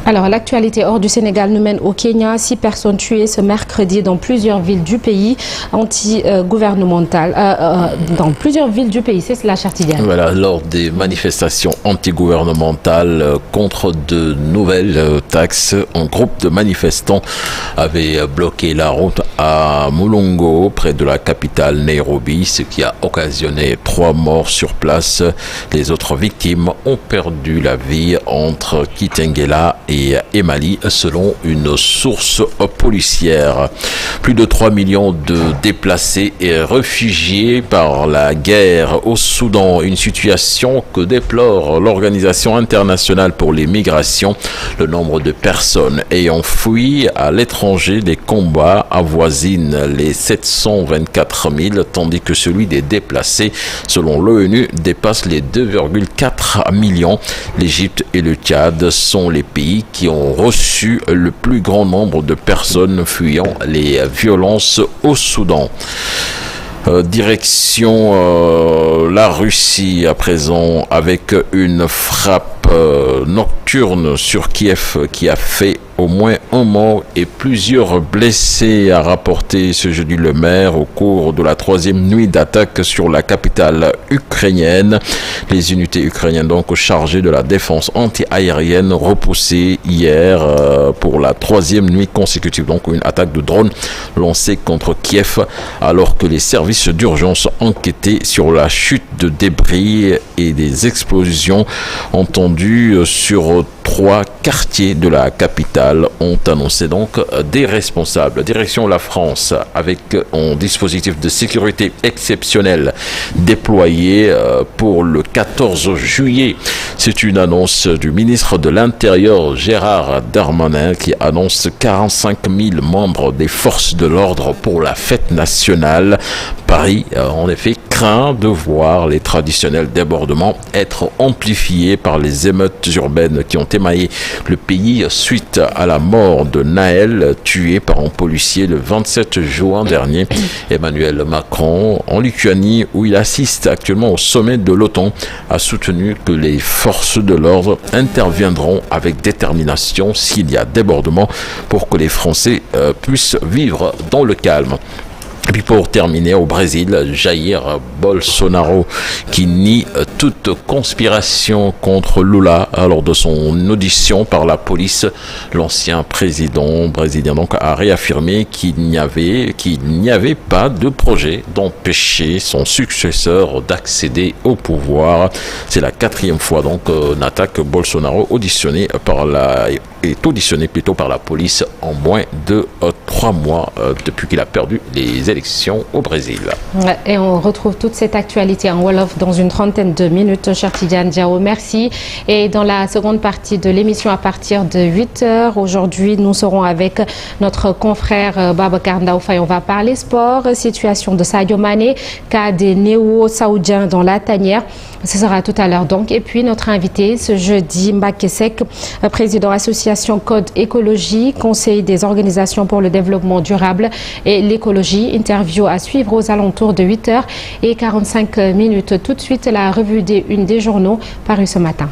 Alors, l'actualité hors du Sénégal nous mène au Kenya. 6 personnes tuées ce mercredi dans plusieurs villes du pays anti-gouvernementales. Dans plusieurs villes du pays, c'est la Chartidiane. Voilà, lors des manifestations anti-gouvernementales contre de nouvelles taxes, un groupe de manifestants avait bloqué la route à Mulongo, près de la capitale Nairobi, ce qui a occasionné 3 morts sur place. Les autres victimes ont perdu la vie entre Kitengela et Mali, selon une source policière. Plus de 3 millions de déplacés et réfugiés par la guerre au Soudan, une situation que déplore l'Organisation internationale pour les migrations. Le nombre de personnes ayant fui à l'étranger des combats avoisine les 724 000, tandis que celui des déplacés, selon l'ONU, dépasse les 2,4 millions. L'Égypte et le Tchad sont les pays qui ont reçu le plus grand nombre de personnes fuyant les violences au Soudan. Direction la Russie à présent, avec une frappe nocturne sur Kiev qui a fait au moins un mort et plusieurs blessés, a rapporté ce jeudi le maire au cours de la 3e nuit d'attaque sur la capitale ukrainienne. Les unités ukrainiennes donc chargées de la défense anti-aérienne repoussées hier pour la 3e nuit consécutive. Donc une attaque de drone lancée contre Kiev alors que les services d'urgence enquêtaient sur la chute de débris et des explosions entendues sur 3 quartiers de la capitale, ont annoncé donc des responsables. Direction la France, avec un dispositif de sécurité exceptionnel déployé pour le 14 juillet. C'est une annonce du ministre de l'Intérieur Gérard Darmanin qui annonce 45 000 membres des forces de l'ordre pour la fête nationale. Paris, en effet, craint de voir les traditionnels débordements être amplifiés par les émeutes urbaines qui ont émaillé le pays suite à la mort de Naël, tué par un policier le 27 juin dernier. Emmanuel Macron, en Lituanie, où il assiste actuellement au sommet de l'OTAN, a soutenu que les forces de l'ordre interviendront avec détermination s'il y a débordement pour que les Français puissent vivre dans le calme. Et puis pour terminer, au Brésil, Jair Bolsonaro qui nie toute conspiration contre Lula lors de son audition par la police. L'ancien président brésilien donc a réaffirmé qu'il n'y avait pas de projet d'empêcher son successeur d'accéder au pouvoir. C'est la 4e fois donc n'attaque Bolsonaro est auditionné par la police en moins de 3 mois depuis qu'il a perdu les élections au Brésil. Et on retrouve toute cette actualité en Wolof dans une trentaine de minutes. Cher Tidiane Diao, merci. Et dans la seconde partie de l'émission, à partir de 8h, aujourd'hui, nous serons avec notre confrère Babacar Ndaoufay. On va parler sport, situation de Sadio Mané, cas des néo-saoudiens dans la tanière. Ce sera tout à l'heure donc. Et puis notre invité ce jeudi, Mbacké Seck, président association Code Écologie, conseil des organisations pour le développement durable et l'écologie. Interview à suivre aux alentours de 8h45. Tout de suite, la revue des journaux parue ce matin.